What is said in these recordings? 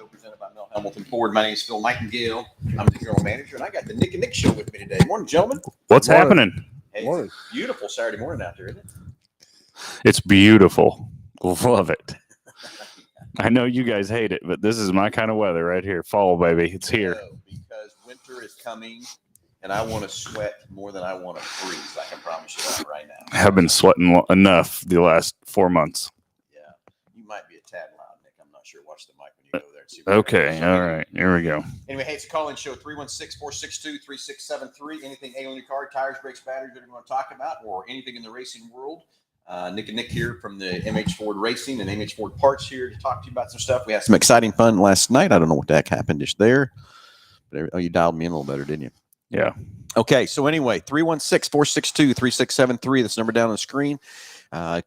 Show presented by Mel Hambelton Ford. My name is Phil Nightingale. I'm the general manager, and I got the Nick and Nick Show with me today. Morning, gentlemen. What's happening? Hey, it's a beautiful Saturday morning out there, isn't it? It's beautiful. Love it. I know you guys hate it, but this is my kind of weather right here. Fall, baby. It's here. Because winter is coming, and I want to sweat more than I want to freeze. I can promise you that right now. I have been sweating enough the last 4 months. Yeah. You might be a tad loud, Nick. I'm not sure. Watch the mic when you go there. And see Okay. All right. Here we go. Anyway, hey, it's a call-in show, 316-462-3673. Anything ailing your car, tires, brakes, batteries, whatever you want to talk about, or anything in the racing world. Nick and Nick here from the MH Ford Racing and MH Ford Parts here to talk to you about some stuff. We had some exciting fun last night. I don't know what the heck happened just there. But, you dialed me in a little better, didn't you? Yeah. Okay, so anyway, 316-462-3673. That's the number down on the screen.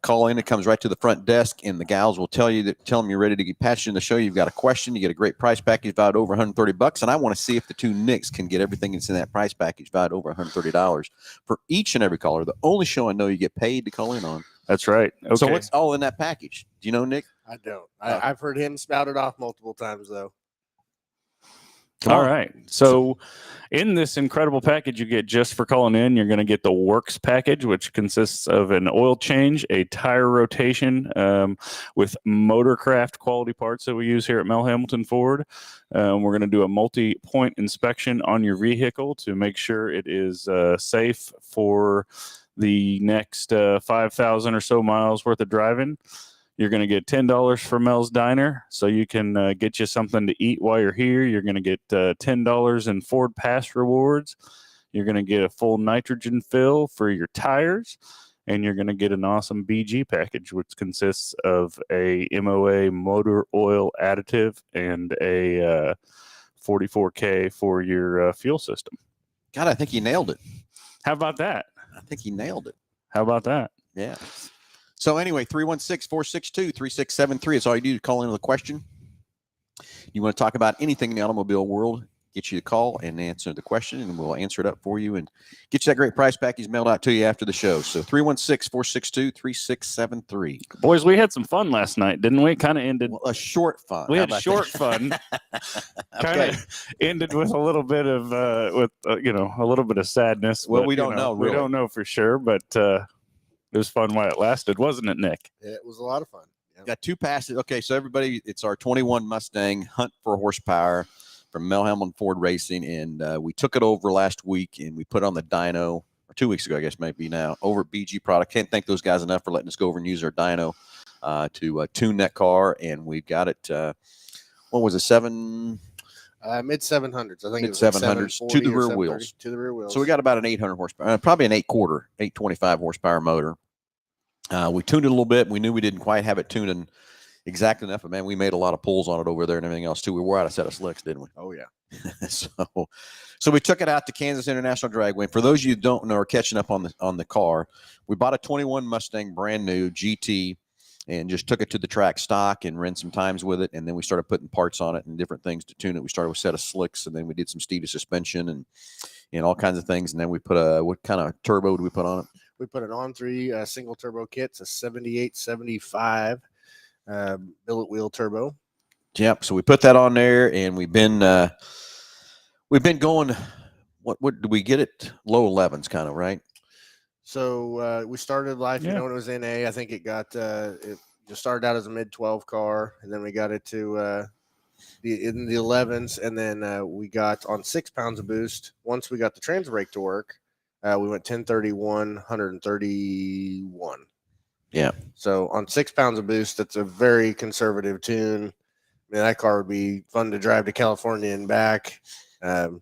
Call in. It comes right to the front desk, and the gals will tell them you're ready to get patched in the show. You've got a question. You get a great price package valued over $130, and I want to see if the two Nicks can get everything that's in that price package valued over $130 for each and every caller. The only show I know you get paid to call in on. That's right. Okay. So what's all in that package? Do you know, Nick? I don't. I've heard him spout it off multiple times, though. All right. So in this incredible package you get just for calling in, you're going to get the Works package, which consists of an oil change, a tire rotation with Motorcraft quality parts that we use here at Mel Hambelton Ford. We're going to do a multi-point inspection on your vehicle to make sure it is safe for the next 5,000 or so miles worth of driving. You're going to get $10 for Mel's Diner, so you can get you something to eat while you're here. You're going to get $10 in Ford Pass rewards. You're going to get a full nitrogen fill for your tires, and you're going to get an awesome BG package, which consists of a MOA motor oil additive and a 44K for your fuel system. God, I think he nailed it. How about that? I think he nailed it. How about that? Yeah. So anyway, 316-462-3673. It's all you do to call in with a question. You want to talk about anything in the automobile world, get you to call and answer the question, and we'll answer it up for you and get you that great price package mailed out to you after the show. So 316-462-3673. Boys, we had some fun last night, didn't we? Kind of ended. Well, a short fun. We had short fun. Kind of ended with a little bit of a little bit of sadness. Well, but, we don't know. We don't know for sure, but it was fun while it lasted, wasn't it, Nick? It was a lot of fun. Yeah. Got two passes. Okay, so everybody, it's our 21 Mustang Hunt for Horsepower from Mel Hambelton Ford Racing, and we took it over last week, and we put on the dyno, or 2 weeks ago, I guess, maybe now, over at BG Product. Can't thank those guys enough for letting us go over and use our dyno to tune that car, and we've got it, what was it, mid 700s. I think mid it was 700s to the rear wheels. To the rear wheels. So we got about an 800 horsepower, probably an 825 horsepower motor. We tuned it a little bit. We knew we didn't quite have it tuned exactly enough, but man, we made a lot of pulls on it over there and everything else too. We wore out a set of slicks, didn't we? Oh yeah. So we took it out to Kansas International Dragway. And for those of you who don't know or catching up on the car, we bought a 21 Mustang brand new GT and just took it to the track stock and ran some times with it. And then we started putting parts on it and different things to tune it. We started with a set of slicks, and then we did some Steeda suspension and all kinds of things. And then we put what kind of turbo did we put on it? We put an on-3 single turbo kit. It's a 7875 billet wheel turbo. Yep. So we put that on there, and we've been going. What did we get it? Low 11s, kind of, right? So we started life, when it was NA. I think it got it just started out as a mid 12 car, and then we got it to in the 11s, and then we got on 6 pounds of boost. Once we got the trans brake to work, we went 1031, 131. Yeah. So on 6 pounds of boost, that's a very conservative tune. I mean, that car would be fun to drive to California and back. You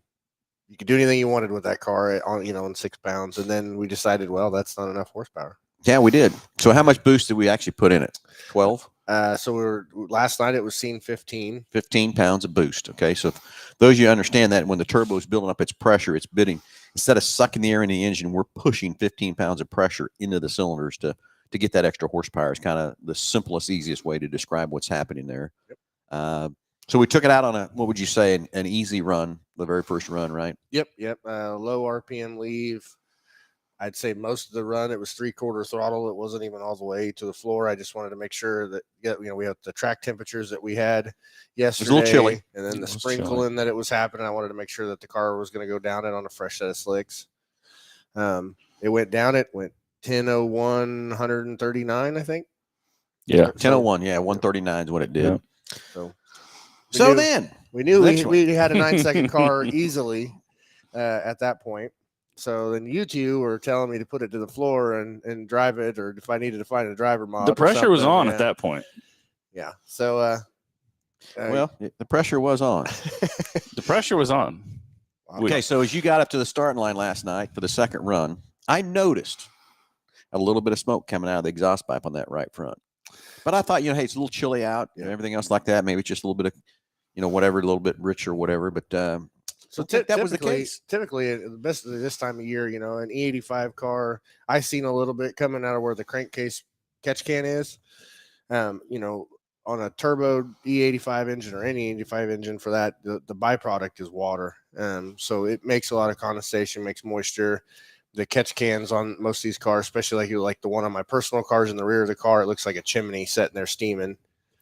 could do anything you wanted with that car on 6 pounds. And then we decided, well, that's not enough horsepower. Yeah, we did. So how much boost did we actually put in it? 12? So last night it was seen 15. 15 pounds of boost. Okay. So if those of you understand that when the turbo is building up its pressure, it's bidding. Instead of sucking the air in the engine, we're pushing 15 pounds of pressure into the cylinders to get that extra horsepower. It's kind of the simplest, easiest way to describe what's happening there. Yep. So we took it out on what would you say, an easy run, the very first run, right? Yep. Low RPM leave. I'd say most of the run, it was 3/4 throttle. It wasn't even all the way to the floor. I just wanted to make sure that, we had the track temperatures that we had yesterday. a little chilly. And then the It was sprinkling that it was happening. I wanted to make sure that the car was going to go down it on a fresh set of slicks. It went down. It went 10:01, 139, I think. Yeah. 10:01. Yeah. 139 is what it did. Yeah. So then we knew Next we had a 9-second car easily at that point. So then you two were telling me to put it to the floor and drive it, or if I needed to find a driver mod. The pressure was on yeah. at that point. Yeah. So, well, the pressure was on. The pressure was on. Okay, so as you got up to the starting line last night for the second run, I noticed a little bit of smoke coming out of the exhaust pipe on that right front. But I thought, hey, it's a little chilly out and everything else like that. Maybe it's just a little bit of, whatever, a little bit rich or whatever. But so that was the case. Typically, the best of this time of year, an E85 car, I seen a little bit coming out of where the crankcase catch can is. On a turbo E85 engine or any 85 engine for that, the byproduct is water. So it makes a lot of condensation, makes moisture. The catch cans on most of these cars, especially like the one on my personal cars in the rear of the car, it looks like a chimney sitting there steaming.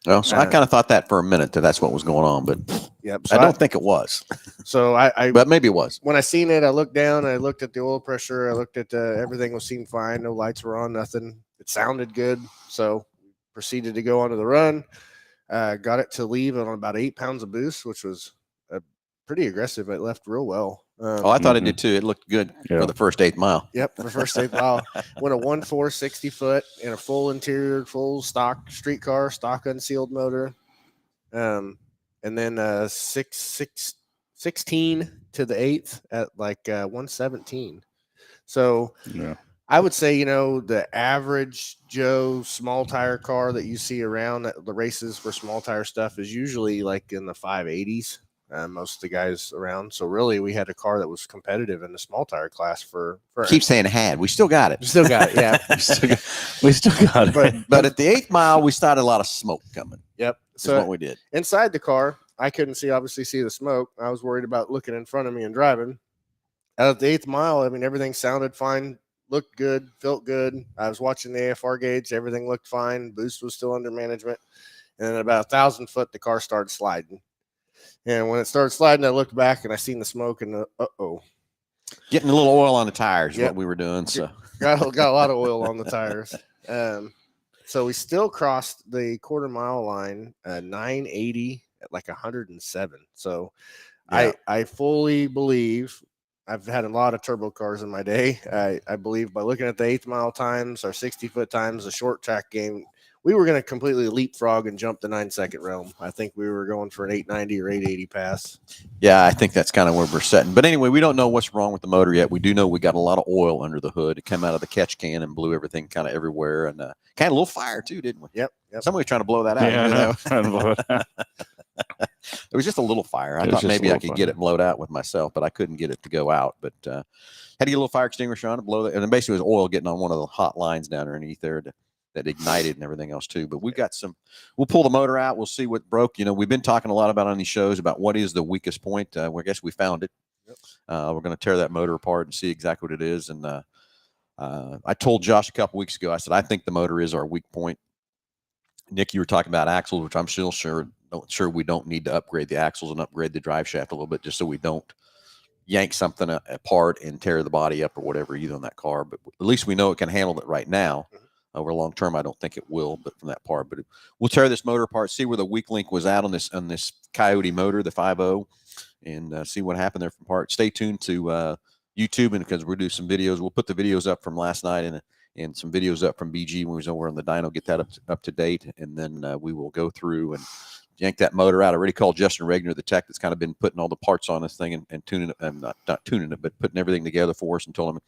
Well, so I kind of thought that for a minute that's what was going on, but yep. So I don't think it was. So but maybe it was. When I seen it, I looked down, I looked at the oil pressure, I looked at everything seemed fine, no lights were on, nothing. It sounded good, so proceeded to go onto the run. Got it to leave on about 8 pounds of boost, which was pretty aggressive. It left real well. I thought it did too. It looked good for the first 8 mile. Yep, for the first 8 mile. Went a 1.4 60 foot in a full interior, full stock street car, stock unsealed motor. And then 16 to the 8th at like 117. So yeah. I would say, the average Joe small tire car that you see around at the races for small tire stuff is usually like in the 580s. Most of the guys around. So really, we had a car that was competitive in the small tire class for Keep saying had. We still got it. We still got it. Yeah, we still got it. But at the 8th mile, we started a lot of smoke coming. Yep. So what we did inside the car, I couldn't obviously see the smoke. I was worried about looking in front of me and driving. At the 8th mile, everything sounded fine, looked good, felt good. I was watching the AFR gauge. Everything looked fine. Boost was still under management. And then at about 1,000 foot, the car started sliding. And when it started sliding, I looked back and I seen the smoke and getting a little oil on the tires is what we were doing. So got a lot of oil on the tires. So we still crossed the quarter mile line, 980 at like 107. So I fully believe I've had a lot of turbo cars in my day. I believe by looking at the 8th mile times, our 60-foot times, the short track game, we were going to completely leapfrog and jump the 9-second realm. I think we were going for an 890 or 880 pass. Yeah, I think that's kind of where we're setting. But anyway, we don't know what's wrong with the motor yet. We do know we got a lot of oil under the hood. It came out of the catch can and blew everything kind of everywhere. And kind of a little fire too, didn't we? Yep. Somebody was trying to blow that out. Yeah, It was just a little fire. I thought maybe I could get it blowed out with myself, but I couldn't get it to go out. But had to get a little fire extinguisher on it, blow it. And then basically it was oil getting on one of the hot lines down underneath there that ignited and everything else too. But we've got we'll pull the motor out. We'll see what broke. We've been talking a lot about on these shows about what is the weakest point. I guess we found it. Yep. We're going to tear that motor apart and see exactly what it is. And I told Josh a couple weeks ago, I said, I think the motor is our weak point. Nick, you were talking about axles, which I'm still sure we don't need to upgrade the axles and upgrade the drive shaft a little bit just so we don't yank something apart and tear the body up or whatever either on that car. But at least we know it can handle it right now. Over long term, I don't think it will, but from that part. But we'll tear this motor apart, see where the weak link was at on this Coyote motor, the 5.0, and see what happened there from part. Stay tuned to YouTube, and because we'll do some videos. We'll put the videos up from last night and some videos up from BG when we was over on the dyno, get that up to date, and then we will go through and yank that motor out. I already called Justin Regner, the tech that's kind of been putting all the parts on this thing and tuning it, and not tuning it, but putting everything together for us, and told him,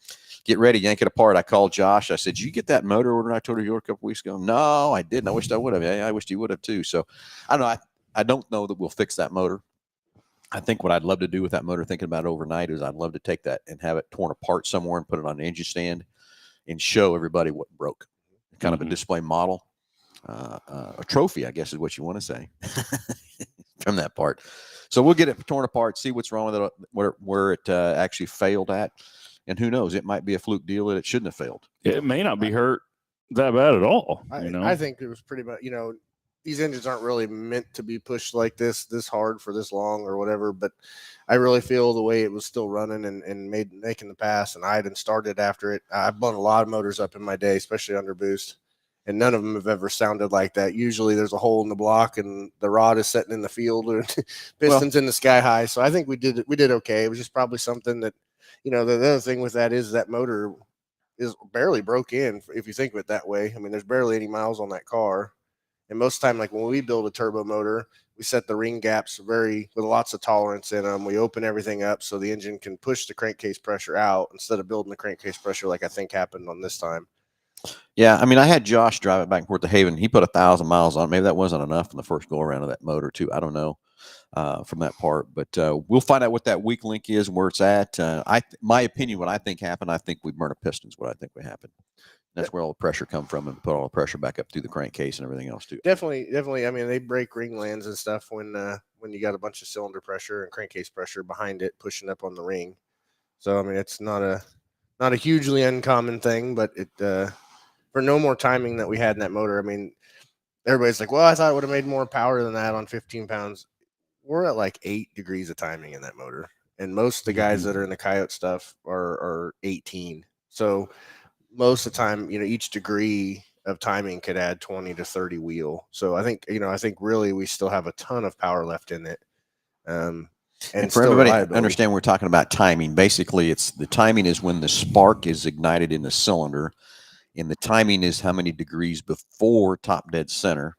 get ready, yank it apart. I called Josh. I said, did you get that motor order I told you a couple weeks ago? No, I didn't. I wished I would have. Yeah, I wished you would have too. So I don't know. I don't know that we'll fix that motor. I think what I'd love to do with that motor, thinking about it overnight, is I'd love to take that and have it torn apart somewhere and put it on an engine stand and show everybody what broke. Kind of a display model. A trophy, I guess is what you want to say from that part. So we'll get it torn apart, see what's wrong with it, where it actually failed at. And who knows? It might be a fluke deal that it shouldn't have failed. It may not be hurt that bad at all. I think it was pretty much, these engines aren't really meant to be pushed like this hard for this long or whatever. But I really feel the way it was still running and making the pass, and I hadn't started after it. I've blown a lot of motors up in my day, especially under boost, and none of them have ever sounded like that. Usually there's a hole in the block and the rod is sitting in the field or pistons in the sky high. So I think we did okay. It was just probably something that, the other thing with that is that motor is barely broke in, if you think of it that way. I mean, there's barely any miles on that car. And most of the time, like when we build a turbo motor, we set the ring gaps with lots of tolerance in them. We open everything up so the engine can push the crankcase pressure out instead of building the crankcase pressure like I think happened on this time. Yeah, I mean, I had Josh drive it back and forth to Haven. He put 1,000 miles on it. Maybe that wasn't enough in the first go around of that motor, too. I don't know from that part, but we'll find out what that weak link is, where it's at. My opinion, what I think happened, I think we burned a piston's what I think would happen. That's where all the pressure come from, and put all the pressure back up through the crankcase and everything else too. Definitely. I mean, they break ring lands and stuff when you got a bunch of cylinder pressure and crankcase pressure behind it pushing up on the ring. So I mean, it's not a hugely uncommon thing, but it for no more timing that we had in that motor. I mean, everybody's like, well, I thought it would have made more power than that on 15 pounds. We're at like 8 degrees of timing in that motor, and most of the guys that are in the Coyote stuff are 18. So most of the time, each degree of timing could add 20 to 30 wheel. So I think really we still have a ton of power left in it. And for everybody to understand, we're talking about timing. Basically, the timing is when the spark is ignited in the cylinder, and the timing is how many degrees before top dead center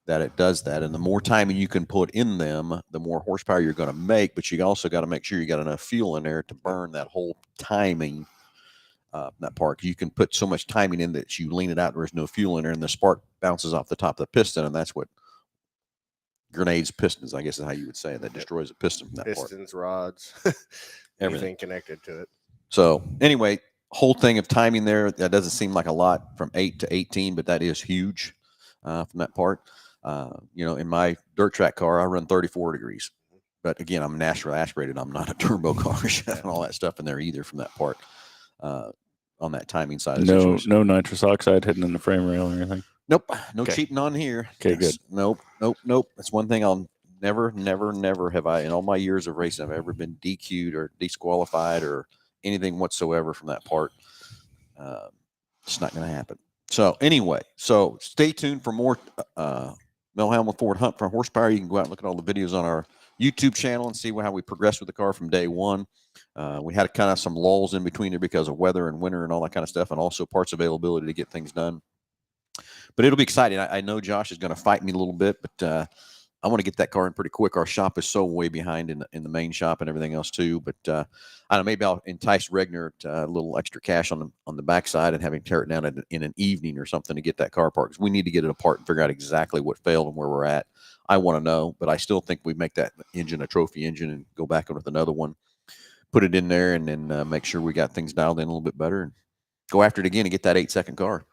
that it does that. And the more timing you can put in them, the more horsepower you're going to make. But you also got to make sure you got enough fuel in there to burn that whole timing. That part, you can put so much timing in that you lean it out, there's no fuel in there, and the spark bounces off the top of the piston, and that's what grenades pistons, I guess is how you would say it. That destroys a piston from that pistons, part. Rods, everything connected to it. So anyway, whole thing of timing there, that doesn't seem like a lot from 8 to 18, but that is huge from that part. In my dirt track car, I run 34 degrees, but again, I'm naturally aspirated. I'm not a turbo car and all that stuff in there either from that part. On that timing side of the situation. No nitrous oxide hidden in the frame rail or anything? Nope. No cheating on here. Okay, good. Nope. That's one thing I'll never have I, in all my years of racing, I've ever been DQ'd or disqualified or anything whatsoever from that part. It's not going to happen. So anyway, stay tuned for more Mel Hambelton Ford Hunt for Horsepower. You can go out and look at all the videos on our YouTube channel and see how we progressed with the car from day one. We had kind of some lulls in between there because of weather and winter and all that kind of stuff, and also parts availability to get things done. But it'll be exciting. I know Josh is going to fight me a little bit, but I want to get that car in pretty quick. Our shop is so way behind in the main shop and everything else too. But I don't know, maybe I'll entice Regner to a little extra cash on the backside and have him tear it down in an evening or something to get that car apart, because we need to get it apart and figure out exactly what failed and where we're at. I want to know, but I still think we make that engine a trophy engine and go back with another one, put it in there, and then make sure we got things dialed in a little bit better and go after it again and get that 8-second car.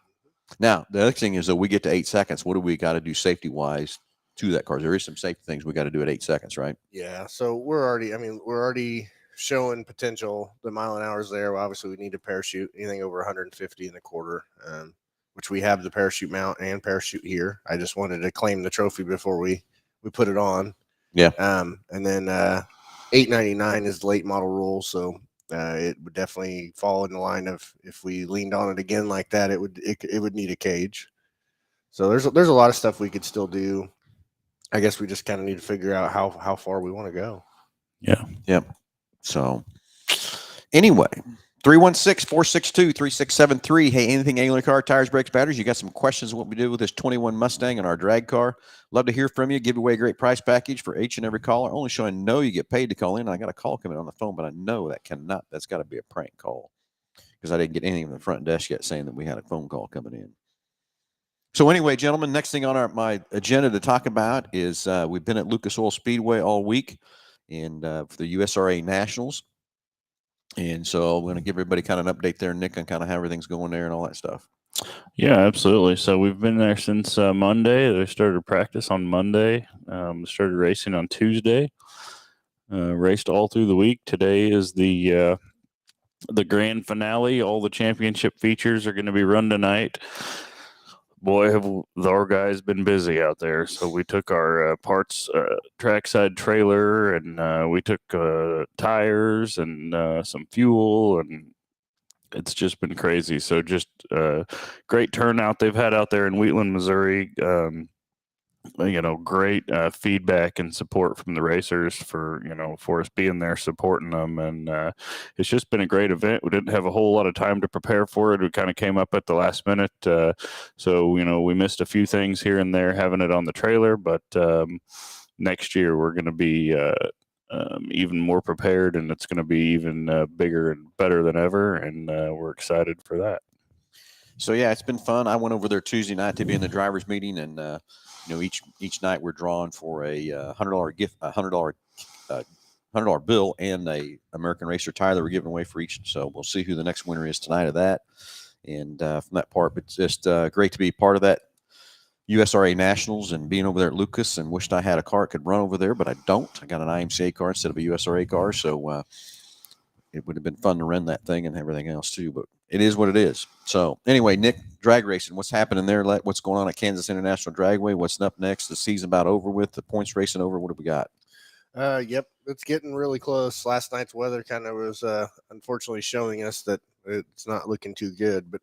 Now, the next thing is that we get to 8 seconds. What do we got to do safety-wise to that car? There is some safety things we got to do at 8 seconds, right? Yeah. So we're already showing potential. The mile an hour is there. Well, obviously, we need a parachute. Anything over 150 and a quarter, which we have the parachute mount and parachute here. I just wanted to claim the trophy before we put it on. Yeah. And then 899 is the late model rule, so it would definitely fall in the line of, if we leaned on it again like that, it would need a cage. So there's a lot of stuff we could still do. I guess we just kind of need to figure out how far we want to go. Yeah. Yep. So anyway, 316-462-3673. Hey, anything Angler car, tires, brakes, batteries? You got some questions on what we do with this 21 Mustang and our drag car? Love to hear from you. Give away a great price package for each and every caller. Only so I know you get paid to call in. I got a call coming on the phone, but I know that's got to be a prank call, because I didn't get anything from the front desk yet saying that we had a phone call coming in. So anyway, gentlemen, next thing on my agenda to talk about is we've been at Lucas Oil Speedway all week and for the USRA Nationals. And so I'm going to give everybody kind of an update there, Nick, on kind of how everything's going there and all that stuff. Yeah, absolutely. So we've been there since Monday. They started practice on Monday, started racing on Tuesday, raced all through the week. Today is the the grand finale, all the championship features are going to be run tonight. Boy, have our guys been busy out there. So we took our parts trackside trailer, and we took tires and some fuel, and it's just been crazy. So just great turnout they've had out there in Wheatland, Missouri. Great feedback and support from the racers for us being there supporting them. And it's just been a great event. We didn't have a whole lot of time to prepare for it. We kind of came up at the last minute. So we missed a few things here and there having it on the trailer, but next year we're going to be even more prepared, and it's going to be even bigger and better than ever. And we're excited for that. So yeah, it's been fun. I went over there Tuesday night to be in the drivers meeting, and each night we're drawing for a $100 gift, $100 bill, and a American Racer tire that we're giving away for each. So we'll see who the next winner is tonight of that. And from that part, it's just great to be part of that USRA Nationals and being over there at Lucas. And wished I had a car that could run over there, but I don't. I got an IMCA car instead of a USRA car, so it would have been fun to run that thing and everything else too. But it is what it is. So anyway, Nick, drag racing, what's happening there? What's going on at Kansas International Dragway? What's up next? The season about over with, the points racing over. What have we got? Yep, it's getting really close. Last night's weather kind of was unfortunately showing us that it's not looking too good. But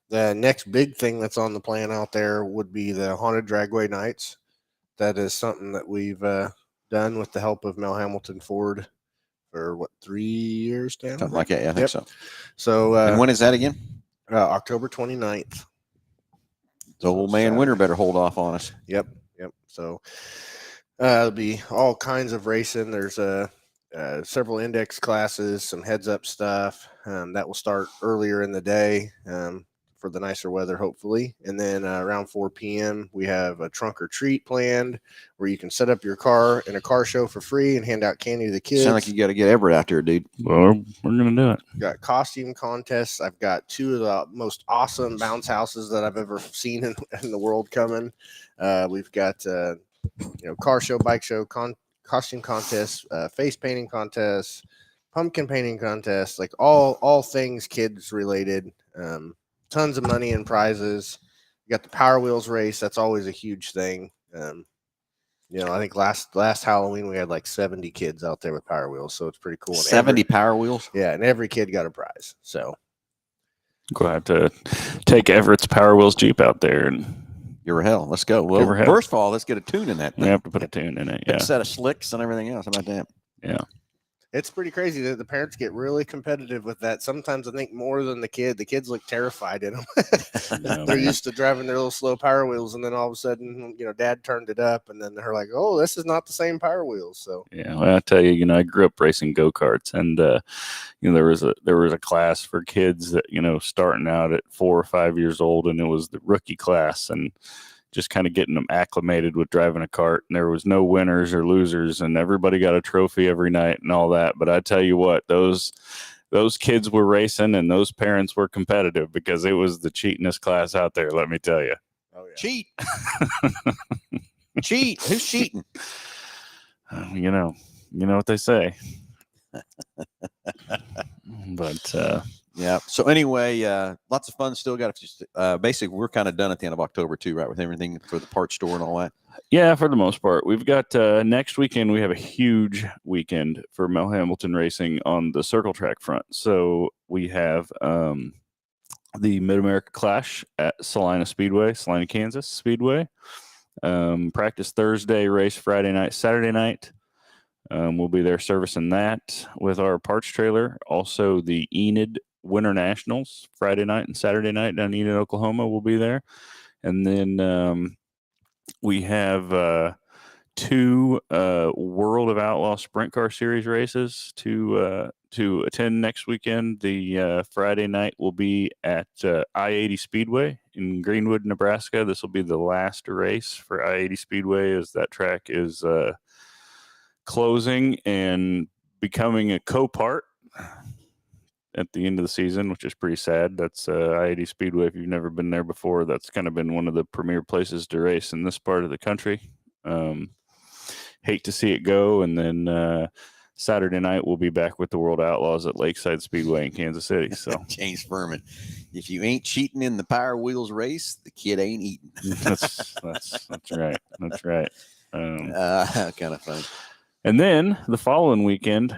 the next big thing that's on the plan out there would be the Haunted Dragway Nights. That is something that we've done with the help of Mel Hambelton Ford for 3 years now? Something like that. Yeah, I think so. So, and when is that again? October 29th. The old man winter better hold off on us. Yep. So there'll be all kinds of racing. There's several index classes, some heads up stuff that will start earlier in the day for the nicer weather, hopefully. And then around 4 p.m., we have a trunk or treat planned where you can set up your car in a car show for free and hand out candy to the kids. Sound like you got to get Everett out there, dude. Well, we're going to do it. Got costume contests. I've got 2 of the most awesome bounce houses that I've ever seen in the world coming. We've got, car show, bike show, costume contests, face painting contests, pumpkin painting contests, like all things kids related. Tons of money and prizes. You got the Power Wheels race. That's always a huge thing. I think last Halloween we had like 70 kids out there with Power Wheels, so it's pretty cool. 70 Power Wheels? Yeah, and every kid got a prize. So go have to take Everett's Power Wheels Jeep out there and give her hell. Let's go. Well, first of all, let's get a tune in that thing. We have to put a tune in it. Yeah, a set of slicks and everything else. How about that? Yeah. It's pretty crazy that the parents get really competitive with that. Sometimes I think more than the kid. The kids look terrified in them. They're used to driving their little slow Power Wheels, and then all of a sudden, Dad turned it up, and then they're like, "Oh, this is not the same Power Wheels." So yeah, well, I tell you, I grew up racing go-karts, and there was a class for kids that starting out at 4 or 5 years old, and it was the rookie class, and just kind of getting them acclimated with driving a kart. And there was no winners or losers, and everybody got a trophy every night and all that. But I tell you what, those kids were racing, and those parents were competitive because it was the cheatingest class out there. Let me tell you. Oh yeah. Cheat. Cheat. Who's cheating? You know what they say. But yeah. So anyway, lots of fun still. Got basically we're kind of done at the end of October too, right? With everything for the parts store and all that. Yeah, for the most part. We've got next weekend. We have a huge weekend for Mel Hambelton Racing on the circle track front. So we have the Mid-America Clash at Salina, Kansas Speedway. Practice Thursday, race Friday night, Saturday night. We'll be there servicing that with our parts trailer. Also, the Enid Winter Nationals Friday night and Saturday night down in Enid, Oklahoma. We'll be there. And then we have 2 World of Outlaw Sprint Car Series races to attend next weekend. The Friday night will be at I-80 Speedway in Greenwood, Nebraska. This will be the last race for I-80 Speedway, as that track is closing and becoming a co-part at the end of the season, which is pretty sad. That's I-80 Speedway. If you've never been there before, that's kind of been one of the premier places to race in this part of the country. Hate to see it go. And then Saturday night, we'll be back with the World Outlaws at Lakeside Speedway in Kansas City. So James Furman, if you ain't cheating in the Power Wheels race, the kid ain't eating. that's right. That's right. Kind of fun. And then the following weekend,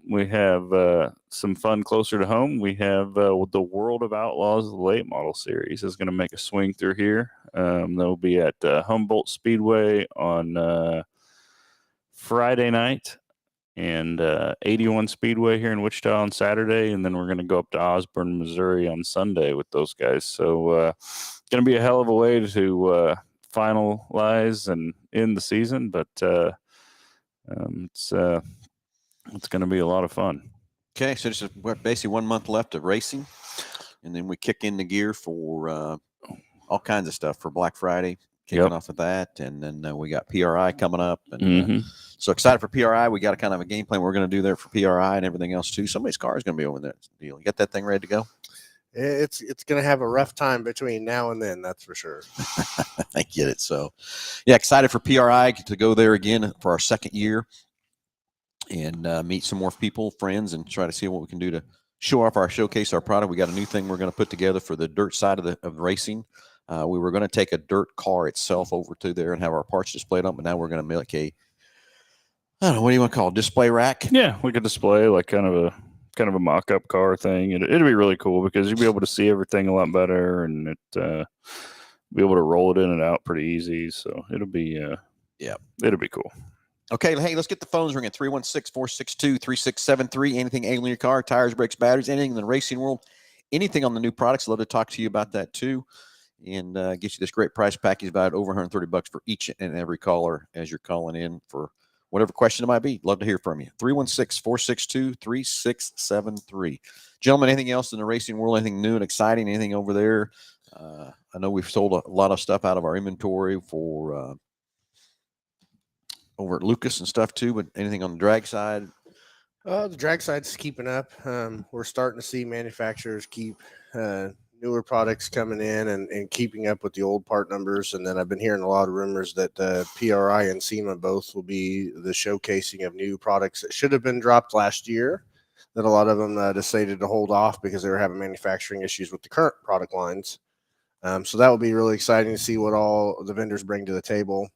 we have some fun closer to home. We have the World of Outlaws late model series is going to make a swing through here. They'll be at Humboldt Speedway on Friday night, and 81 Speedway here in Wichita on Saturday. And then we're going to go up to Osborne, Missouri on Sunday with those guys. So going to be a hell of a way to finalize and end the season, but it's going to be a lot of fun. Okay, so just basically 1 month left of racing, and then we kick into gear for all kinds of stuff for Black Friday, kicking off with that, and then we got PRI coming up, and so excited for PRI. We got a kind of a game plan we're going to do there for PRI and everything else too. Somebody's car is going to be over there. Deal. You got that thing ready to go? It's going to have a rough time between now and then, that's for sure. I get it. So, yeah, excited for PRI to go there again for our second year and meet some more people, friends, and try to see what we can do to show off showcase our product. We got a new thing we're going to put together for the dirt side of racing. We were going to take a dirt car itself over to there and have our parts displayed on, but now we're going to make I don't know, what do you want to call it? Display rack? Yeah, we could display like kind of a mock-up car thing. It'd be really cool because you'll be able to see everything a lot better, and be able to roll it in and out pretty easy. So it'll be it'll be cool. Okay, hey, let's get the phones ringing. 316-462-3673. Anything ailing your car, tires, brakes, batteries, anything in the racing world, anything on the new products. Love to talk to you about that too, and get you this great price package about over $130 for each and every caller as you're calling in for whatever question it might be. Love to hear from you. 316-462-3673. Gentlemen, anything else in the racing world, anything new and exciting, anything over there? I know we've sold a lot of stuff out of our inventory for over at Lucas and stuff too, but anything on the drag side? The drag side's keeping up. We're starting to see manufacturers keep newer products coming in and keeping up with the old part numbers. And then I've been hearing a lot of rumors that PRI and SEMA both will be the showcasing of new products that should have been dropped last year, that a lot of them decided to hold off because they were having manufacturing issues with the current product lines. So that will be really exciting to see what all the vendors bring to the table.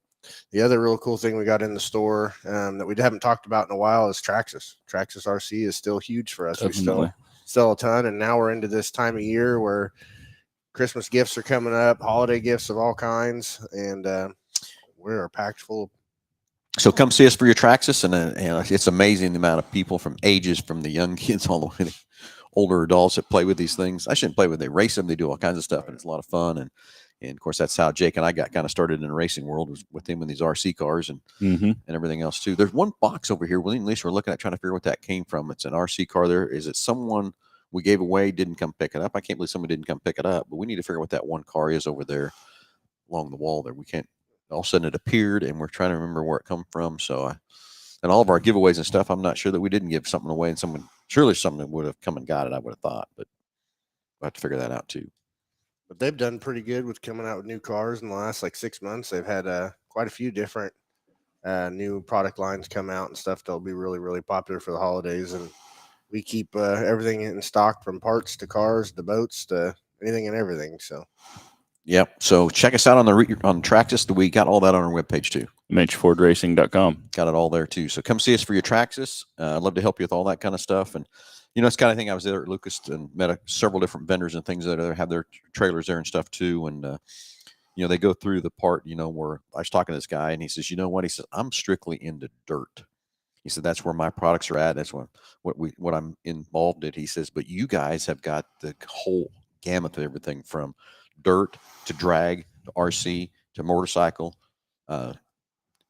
The other real cool thing we got in the store that we haven't talked about in a while is Traxxas. Traxxas RC is still huge for us. Definitely. We sell a ton, and now we're into this time of year where Christmas gifts are coming up, holiday gifts of all kinds, and we're packed full. So come see us for your Traxxas, and it's amazing the amount of people from ages from the young kids all the way to older adults that play with these things. I shouldn't play with them. They race them. They do all kinds of stuff, and it's a lot of fun. And of course, that's how Jake and I got kind of started in the racing world, was with him and these RC cars and everything else too. There's one box over here, William and Lisa, we're looking at trying to figure what that came from. It's an RC car there. Is it someone we gave away, didn't come pick it up? I can't believe somebody didn't come pick it up, but we need to figure out what that one car is over there along the wall there. We can't, all of a sudden it appeared and we're trying to remember where it come from. So and all of our giveaways and stuff, I'm not sure that we didn't give something away, and surely someone would have come and got it, I would have thought, but we'll have to figure that out too. But they've done pretty good with coming out with new cars in the last 6 months. They've had quite a few different new product lines come out and stuff that'll be really, really popular for the holidays. And we keep everything in stock, from parts to cars to boats to anything and everything. So, yep. So check us out on Traxxas. We got all that on our webpage too. MHFordRacing.com. Got it all there too. So come see us for your Traxxas. I'd love to help you with all that kind of stuff. And it's kind of thing. I was there at Lucas and met several different vendors and things that have their trailers there and stuff too. And they go through the part, where I was talking to this guy, and he says, you know what? He says, I'm strictly into dirt. He said, that's where my products are at. That's what I'm involved in. He says, but you guys have got the whole gamut of everything from dirt to drag to RC to motorcycle,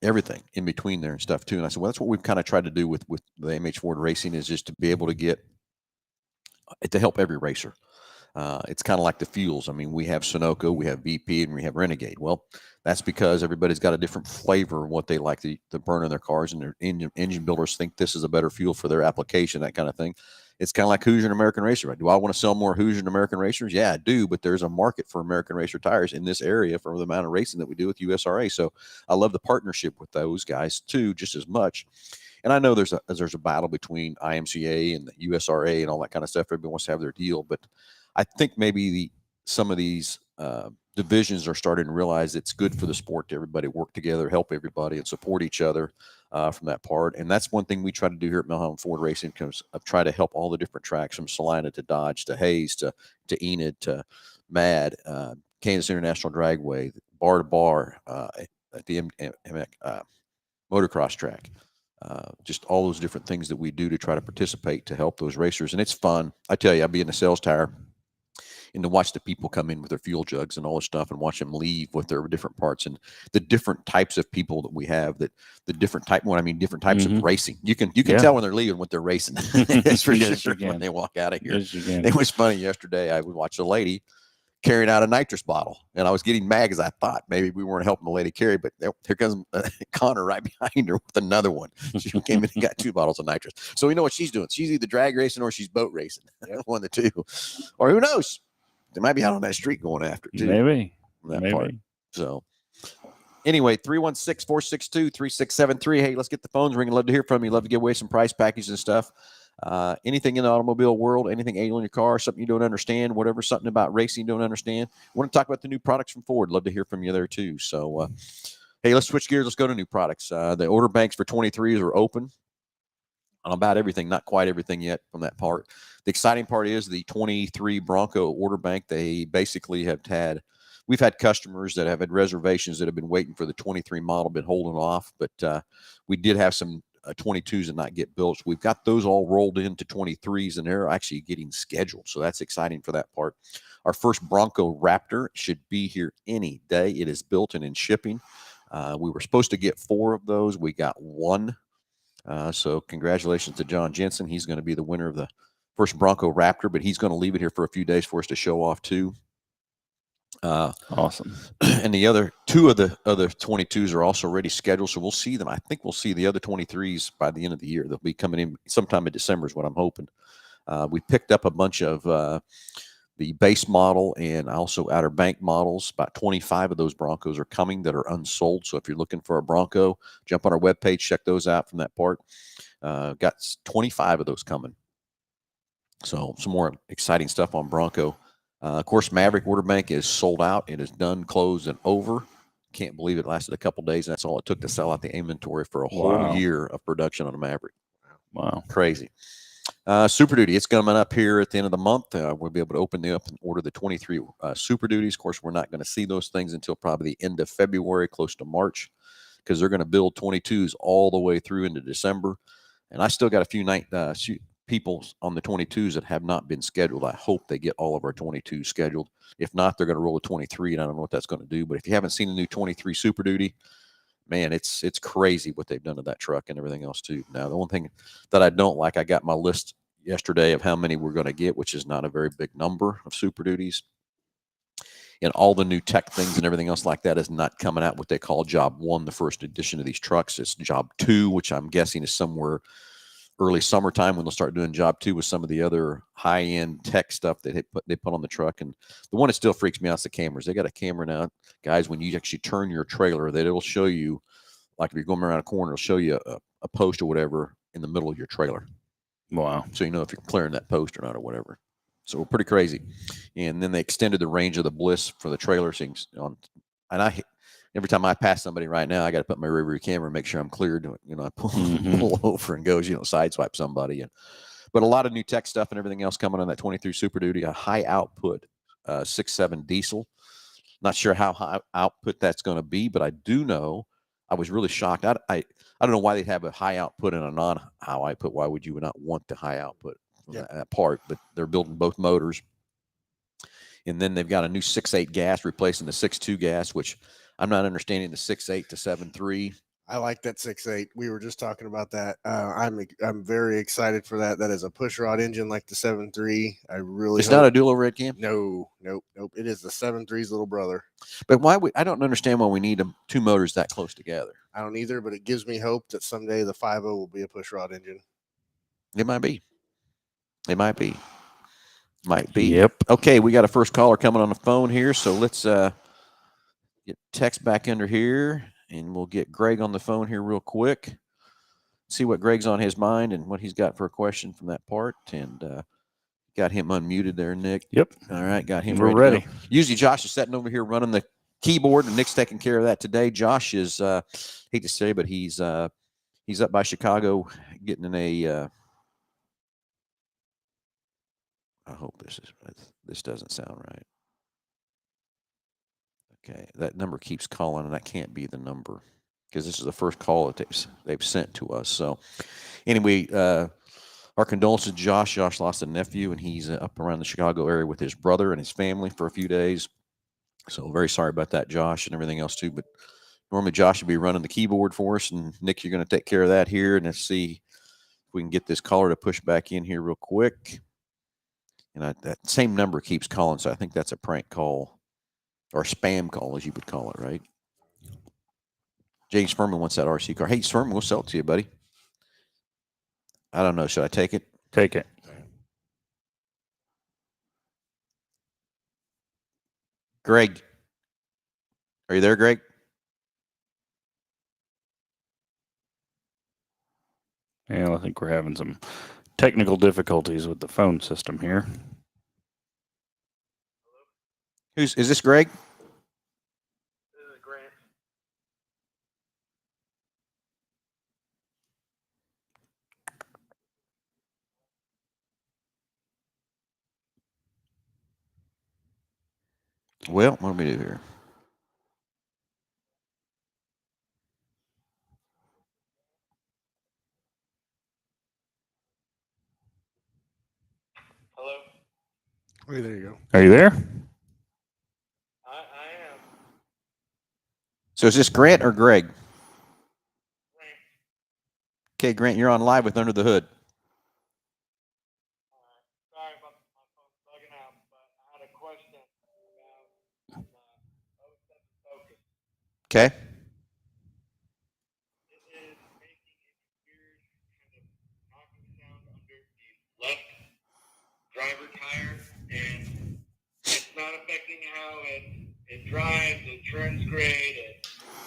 everything in between there and stuff too. And I said, well, that's what we've kind of tried to do with the MH Ford Racing, is just to be able to help every racer. It's kind of like the fuels. I mean, we have Sunoco, we have BP, and we have Renegade. Well, that's because everybody's got a different flavor of what they like to burn in their cars, and their engine builders think this is a better fuel for their application, that kind of thing. It's kind of like Hoosier and American Racer. Right? Do I want to sell more Hoosier and American Racers? Yeah, I do, but there's a market for American Racer tires in this area for the amount of racing that we do with USRA. So I love the partnership with those guys too, just as much. And I know there's a battle between IMCA and the USRA and all that kind of stuff. Everybody wants to have their deal, but I think maybe some of these divisions are starting to realize it's good for the sport to everybody work together, help everybody, and support each other from that part. And that's one thing we try to do here at Mel Hambelton Ford Racing, because I try to help all the different tracks from Salina to Dodge to Hayes to Enid to Mad, Kansas International Dragway, bar to bar at the motocross track. Just all those different things that we do to try to participate to help those racers. And it's fun. I tell you, I'll be in the sales tower and to watch the people come in with their fuel jugs and all this stuff and watch them leave with their different parts and the different types of people that we have, that the different type, what I mean, different types of racing. You can tell when they're leaving what they're racing. It's for sure when they walk out of here. It was funny yesterday. I would watch a lady carrying out a nitrous bottle, and I was getting mad because I thought maybe we weren't helping the lady carry, but here comes Connor right behind her with another one. She came in and got 2 bottles of nitrous. So we know what she's doing. She's either drag racing or she's boat racing. One of the two. Or who knows? They might be out on that street going after it too. Maybe. Part. So anyway, 316-462-3673. Hey, let's get the phones ringing. Love to hear from you. Love to give away some prize packages and stuff. Anything in the automobile world, anything ailing your car, something you don't understand, whatever, something about racing you don't understand. Want to talk about the new products from Ford. Love to hear from you there too. So, hey, let's switch gears. Let's go to new products. The order banks for 23s are open on about everything, not quite everything yet from that part. The exciting part is the 23 Bronco order bank. They basically we've had customers that have had reservations that have been waiting for the 23 model, been holding off, but we did have some 22s and not get built. So we've got those all rolled into 23s, and they're actually getting scheduled. So that's exciting for that part. Our first Bronco Raptor should be here any day. It is built and in shipping. We were supposed to get 4 of those. We got 1. So congratulations to John Jensen. He's going to be the winner of the first Bronco Raptor, but he's going to leave it here for a few days for us to show off too. Awesome. And the other 2 of the other 22s are also already scheduled, so we'll see them. I think we'll see the other 23s by the end of the year. They'll be coming in sometime in December is what I'm hoping. We picked up a bunch of the base model and also outer bank models. About 25 of those Broncos are coming that are unsold. So if you're looking for a Bronco, jump on our webpage, check those out from that part. Got 25 of those coming. So some more exciting stuff on Bronco. Of course, Maverick order bank is sold out. It is done, closed, and over. Can't believe it lasted a couple days. That's all it took to sell out the inventory for a whole year of production on a Maverick. Wow. Crazy. Super Duty, it's coming up here at the end of the month. We'll be able to open up and order the 23 Super Duties. Of course, we're not going to see those things until probably the end of February, close to March, because they're going to build 22s all the way through into December. And I still got a few people on the 22s that have not been scheduled. I hope they get all of our 22s scheduled. If not, they're going to roll a 23, and I don't know what that's going to do. But if you haven't seen the new 23 Super Duty, man, it's crazy what they've done to that truck and everything else too. Now, the one thing that I don't like, I got my list yesterday of how many we're going to get, which is not a very big number of Super Duties. And all the new tech things and everything else like that is not coming out what they call Job 1, the first edition of these trucks. It's Job 2, which I'm guessing is somewhere early summertime when they'll start doing Job 2 with some of the other high-end tech stuff that they put on the truck. And the one that still freaks me out is the cameras. They got a camera now, guys. When you actually turn your trailer, that it'll show you, like if you're going around a corner, it'll show you a post or whatever in the middle of your trailer. Wow. So you know if you're clearing that post or not or whatever. So pretty crazy. And then they extended the range of the bliss for the trailer things on. And every time I pass somebody right now, I got to put my rear view camera and make sure I'm cleared. You know, I pull over and goes, sideswipe somebody. But a lot of new tech stuff and everything else coming on that 23 Super Duty, a high output 6.7 diesel. Not sure how high output that's going to be, but I do know I was really shocked. I don't know why they'd have a high output and a non-high output. Why would you not want the high output from that part? But they're building both motors. And then they've got a new 6.8 gas replacing the 6.2 gas, which I'm not understanding the 6.8 to 7.3. I like that 6.8. We were just talking about that. I'm very excited for that. That is a push rod engine like the 7.3. I really It's not a dual overhead cam? Nope. It is the 7.3's little brother. But I don't understand why we need 2 motors that close together. I don't either, but it gives me hope that someday the 5.0 will be a push rod engine. It might be. Might be. Yep. Okay, we got a first caller coming on the phone here, so let's get text back under here, and we'll get Greg on the phone here real quick. see what Greg's on his mind and what he's got for a question from that part. And got him unmuted there, Nick. Yep. All right, got him We're ready. ready. To go. Usually Josh is sitting over here running the keyboard, and Nick's taking care of that today. Josh is, hate to say, but he's up by Chicago getting in a. I hope this doesn't sound right. Okay, that number keeps calling, and that can't be the number because this is the first call that they've sent to us. So, anyway, our condolences to Josh. Josh lost a nephew, and he's up around the Chicago area with his brother and his family for a few days. So, very sorry about that, Josh, and everything else too. But normally, Josh would be running the keyboard for us, and Nick, you're going to take care of that here. And let's see if we can get this caller to push back in here real quick. And that same number keeps calling, so I think that's a prank call or spam call, as you would call it, right? James Furman wants that RC car. Hey, Furman, we'll sell it to you, buddy. I don't know. Should I take it? Take it. Greg. Are you there, Greg? Yeah, I think we're having some technical difficulties with the phone system here. Is this Greg? This is Grant. Well, what do we do here? Hello. Oh, there you go. Are you there? I am. So is this Grant or Greg? Grant. Okay, Grant, you're on live with Under the Hood. Sorry about my phone bugging out, but I had a question about 07 Focus. Okay. It is making a weird kind of knocking sound under the left driver tire, and it's not affecting how it drives. It turns great.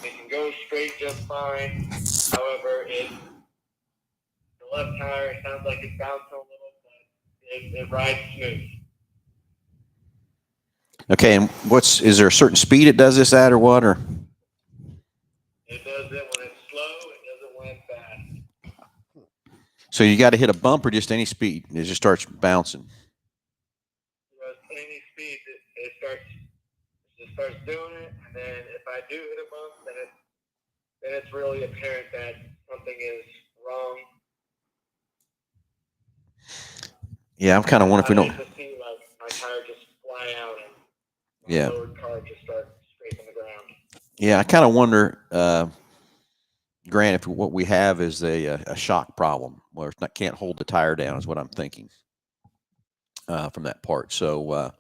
It can go straight just fine. However, the left tire sounds like it's bouncing a little, but it rides smooth. Okay, and is there a certain speed it does this at or what? Or It does it when it's slow. It does it when it's fast. so you got to hit a bump or just any speed? It just starts bouncing. Any speed, it starts doing it, and then if I do hit a bump, then it's really apparent that something is wrong. Yeah, I'm kind of wondering if we I don't. hate to see like my tire just fly out and my Yeah. lowered car just start scraping the ground. Yeah, I kind of wonder, Grant, if what we have is a shock problem where it can't hold the tire down is what I'm thinking from that part. So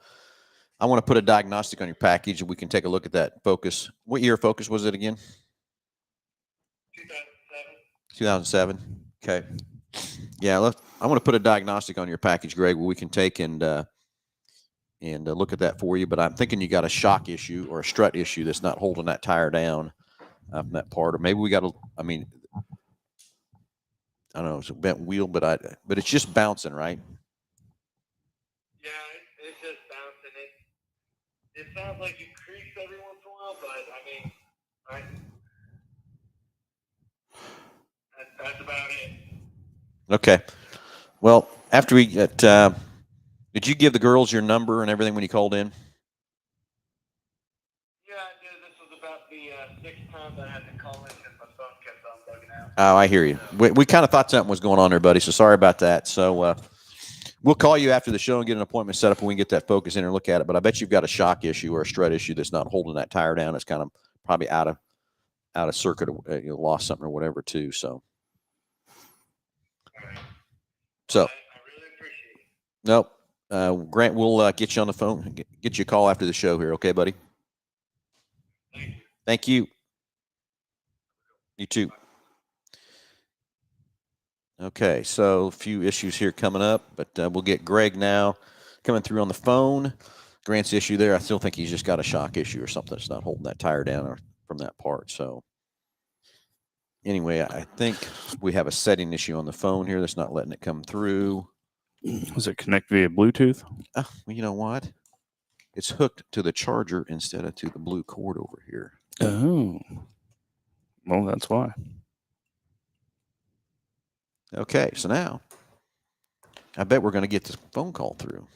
I want to put a diagnostic on your package, and we can take a look at that Focus. What year Focus was it again? 2007. 2007. Okay. Yeah, I want to put a diagnostic on your package, Greg, where we can take and look at that for you. But I'm thinking you got a shock issue or a strut issue that's not holding that tire down from that part, or maybe we got I don't know, it's a bent wheel, but it's just bouncing, right? Yeah, it's just bouncing. It sounds like it creaks every once in a while, but I mean, that's about it. Okay. Well, after we get, did you give the girls your number and everything when you called in? Yeah, I did. This was about the sixth time that I had to call in because my phone kept on bugging out. Oh, I hear you. We kind of thought something was going on there, buddy. So sorry about that. So we'll call you after the show and get an appointment set up, and we can get that Focus in and look at it. But I bet you've got a shock issue or a strut issue that's not holding that tire down. It's kind of probably out of circuit, lost something or whatever too. So. So. I really appreciate it. Nope. Grant, we'll get you on the phone, get you a call after the show here. Okay, buddy? Thank you. Thank you. You too. Okay, so a few issues here coming up, but we'll get Greg now coming through on the phone. Grant's issue there, I still think he's just got a shock issue or something that's not holding that tire down or from that part. So anyway, I think we have a setting issue on the phone here that's not letting it come through. Was it connect via Bluetooth? Well, you know what? It's hooked to the charger instead of to the blue cord over here. Oh. Well, that's why. Okay, so now I bet we're going to get this phone call through.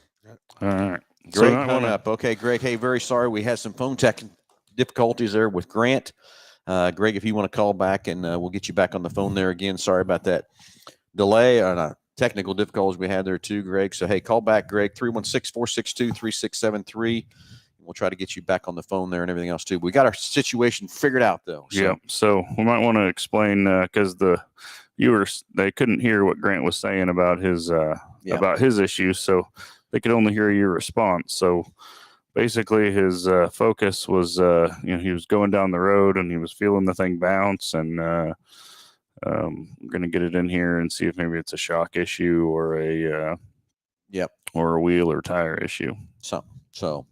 All right. Greg I hung up. Okay, Greg. Hey, very sorry. We had some phone tech difficulties there with Grant. Greg, if you want to call back, and we'll get you back on the phone there again. Sorry about that delay or technical difficulties we had there too, Greg. So, hey, call back, Greg, 316-462-3673. We'll try to get you back on the phone there and everything else too. We got our situation figured out though. So. Yeah. So we might want to explain because the viewers, they couldn't hear what Grant was saying about his issues, so they could only hear your response. So basically, his focus was, he was going down the road and he was feeling the thing bounce, and I'm going to get it in here and see if maybe it's a shock issue or a or a wheel or tire issue. So.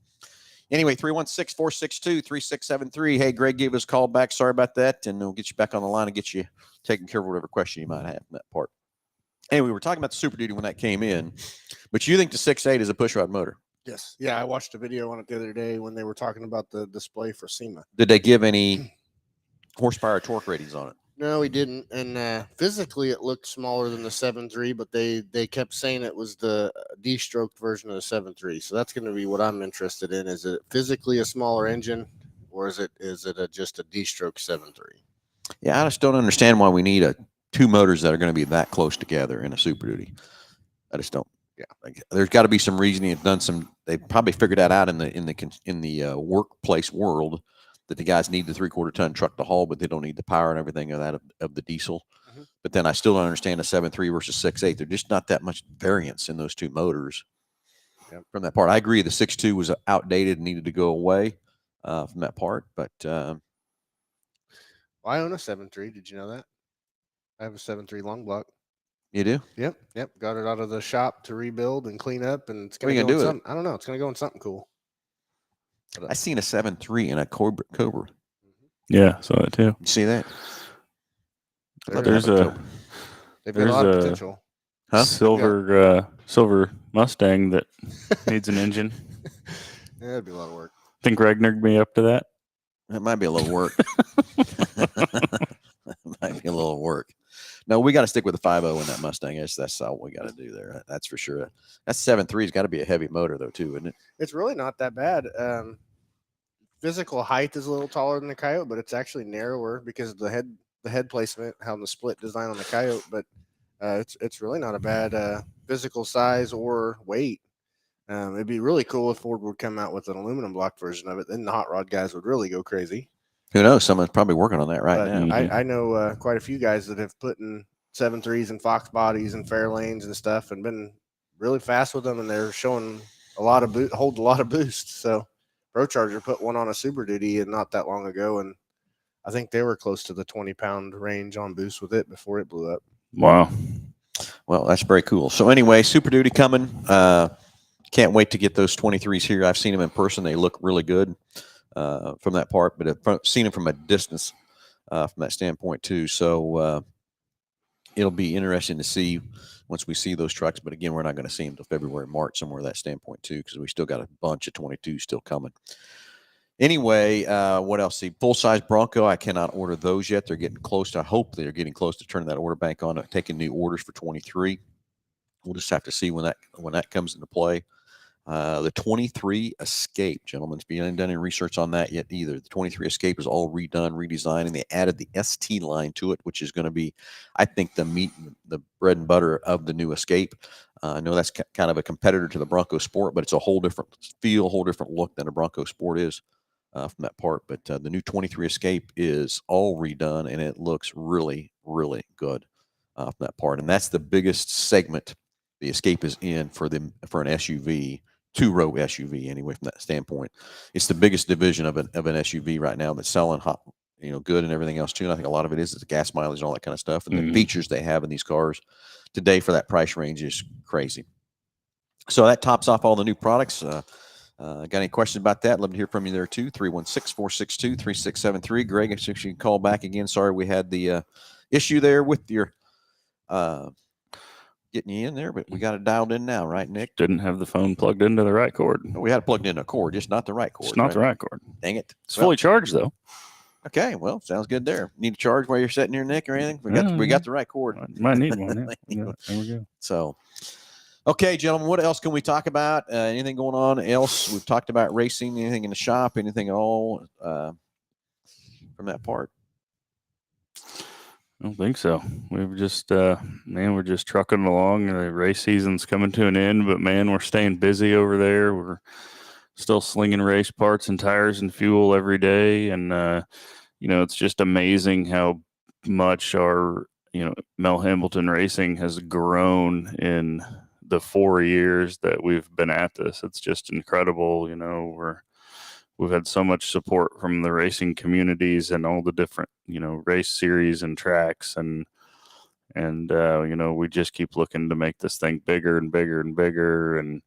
Anyway, 316-462-3673. Hey, Greg gave us a call back. Sorry about that. And we'll get you back on the line and get you taken care of whatever question you might have in that part. Anyway, we were talking about the Super Duty when that came in, but you think the 6.8 is a pushrod motor? Yes. Yeah, I watched a video on it the other day when they were talking about the display for SEMA. Did they give any horsepower or torque ratings on it? No, he didn't. And physically, it looked smaller than the 7.3, but they kept saying it was the de-stroked version of the 7.3. So that's going to be what I'm interested in. Is it physically a smaller engine, or is it just a de-stroked 7.3? Yeah, I just don't understand why we need two motors that are going to be that close together in a Super Duty. I just don't. Yeah, there's got to be some reasoning. They probably figured that out in the workplace world, that the guys need the 3/4 ton truck to haul, but they don't need the power and everything of the diesel. Mm-hmm. But then I still don't understand a 7.3 versus 6.8. There's just not that much variance in those two motors. Yep. From that part. I agree the 6.2 was outdated and needed to go away from that part. But I own a 7.3. Did you know that? I have a 7.3 long block. You do? Yep. Got it out of the shop to rebuild and clean up, and it's going to go in something. I don't know. It's going to go in something cool. I seen a 7.3 in a Cobra. Yeah, saw that too. You see that? There's a lot of potential. Silver Mustang that needs an engine. Yeah, that'd be a lot of work. Think Ragnar would be up to that? That might be a little work. Might be a little work. No, we got to stick with the 5.0 in that Mustang. That's all we got to do there. That's for sure. That 7.3's got to be a heavy motor though too, isn't it? It's really not that bad. Physical height is a little taller than the Coyote, but it's actually narrower because of the head placement, how the split design on the Coyote. But it's really not a bad physical size or weight. It'd be really cool if Ford would come out with an aluminum block version of it. Then the hot rod guys would really go crazy. Who knows? Someone's probably working on that right now. I know quite a few guys that have put in 7.3s and Fox bodies and Fairlanes and stuff, and been really fast with them, and they're showing hold a lot of boost. So ProCharger put one on a Super Duty and not that long ago, and I think they were close to the 20-pound range on boost with it before it blew up. Wow. Well, that's very cool. So anyway, Super Duty coming. Can't wait to get those 23s here. I've seen them in person. They look really good. From that part, but I've seen it from a distance from that standpoint too. So it'll be interesting to see once we see those trucks. But again, we're not going to see them until February, March, somewhere that standpoint too, because we still got a bunch of 22s still coming. Anyway, what else? See, full-size Bronco, I cannot order those yet. They're getting close to, I hope they're getting close to turning that order bank on, taking new orders for 23. We'll just have to see when that comes into play. The 23 Escape, gentlemen, if you haven't done any research on that yet either, the 23 Escape is all redone, redesigned, and they added the ST line to it, which is going to be, I think, the bread and butter of the new Escape. I know that's kind of a competitor to the Bronco Sport, but it's a whole different feel, whole different look than a Bronco Sport is from that part. But the new 23 Escape is all redone, and it looks really, really good from that part. And that's the biggest segment the Escape is in for an SUV. Two-row SUV anyway from that standpoint. It's the biggest division of an SUV right now that's selling hot, good and everything else too. And I think a lot of it is the gas mileage and all that kind of stuff. And the features they have in these cars today for that price range is crazy. So that tops off all the new products. Got any questions about that? Love to hear from you there too. 316-462-3673. Greg, if you can call back again. Sorry we had the issue there with your getting you in there, but we got it dialed in now, right, Nick? Didn't have the phone plugged into the right cord. We had it plugged into a cord, just not the right cord. It's not the right cord. Dang it. It's fully charged though. Okay, well, sounds good there. Need to charge while you're sitting here, Nick, or anything? We got the right cord. Might need one. Yeah. There we go. So, okay, gentlemen, what else can we talk about? Anything going on else? We've talked about racing, anything in the shop, anything at all from that part? I don't think so. We've just, we're just trucking along. The race season's coming to an end, but man, we're staying busy over there. We're still slinging race parts and tires and fuel every day. And, it's just amazing how much our, Mel Hambelton Racing has grown in the 4 years that we've been at this. It's just incredible. We've had so much support from the racing communities and all the different, race series and tracks. And we just keep looking to make this thing bigger and bigger and bigger. And,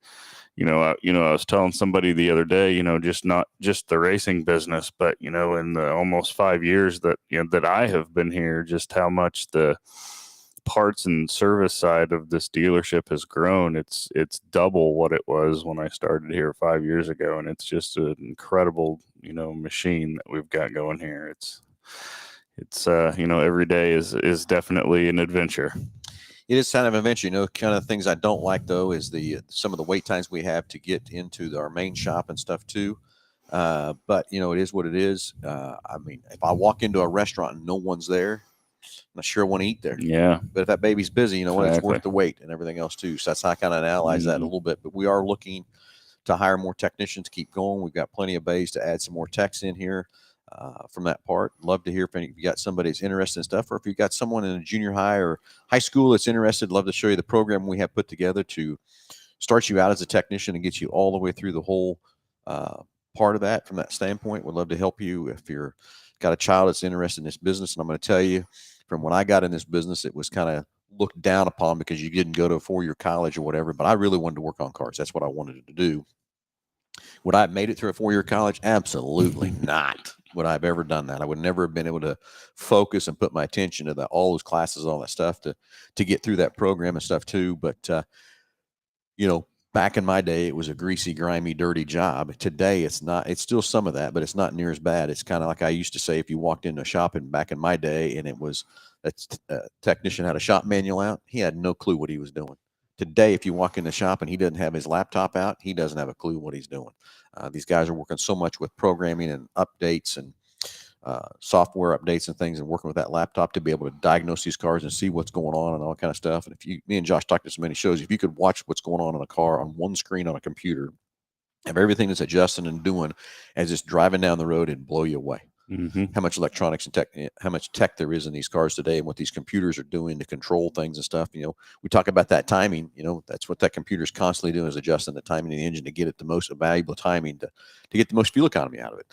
I was telling somebody the other day, just not just the racing business, but, in the almost 5 years that, that I have been here, just how much the parts and service side of this dealership has grown. It's double what it was when I started here 5 years ago. And it's just an incredible, machine that we've got going here. It's every day is definitely an adventure. It is kind of an adventure. Kind of things I don't like though is some of the wait times we have to get into our main shop and stuff too. But it is what it is. If I walk into a restaurant and no one's there, I'm not sure I want to eat there. Yeah. But if that baby's busy, Exactly. It's worth the wait and everything else too. So that's how I kind of analyze that a little bit. But we are looking to hire more technicians, keep going. We've got plenty of bays to add some more techs in here from that part. Love to hear if you got somebody that's interested in stuff, or if you got someone in a junior high or high school that's interested. Love to show you the program we have put together to start you out as a technician and get you all the way through the whole part of that from that standpoint. We'd love to help you if you're got a child that's interested in this business. And I'm going to tell you, from when I got in this business, it was kind of looked down upon because you didn't go to a 4-year college or whatever. But I really wanted to work on cars. That's what I wanted to do. Would I have made it through a 4-year college? Absolutely not. Would I have ever done that? I would never have been able to focus and put my attention to all those classes, all that stuff to get through that program and stuff too. But, back in my day, it was a greasy, grimy, dirty job. Today, it's not. It's still some of that, but it's not near as bad. It's kind of like I used to say, if you walked into a shop and back in my day and it was a technician had a shop manual out, he had no clue what he was doing. Today, if you walk in the shop and he doesn't have his laptop out, he doesn't have a clue what he's doing. These guys are working so much with programming and updates and software updates and things, and working with that laptop to be able to diagnose these cars and see what's going on and all kind of stuff. And me and Josh talked to so many shows, if you could watch what's going on in a car on one screen on a computer, have everything that's adjusting and doing as it's driving down the road, it'd blow you away. Mm-hmm. How much electronics and tech, how much tech there is in these cars today, and what these computers are doing to control things and stuff. We talk about that timing. That's what that computer is constantly doing, is adjusting the timing of the engine to get it the most valuable timing to get the most fuel economy out of it.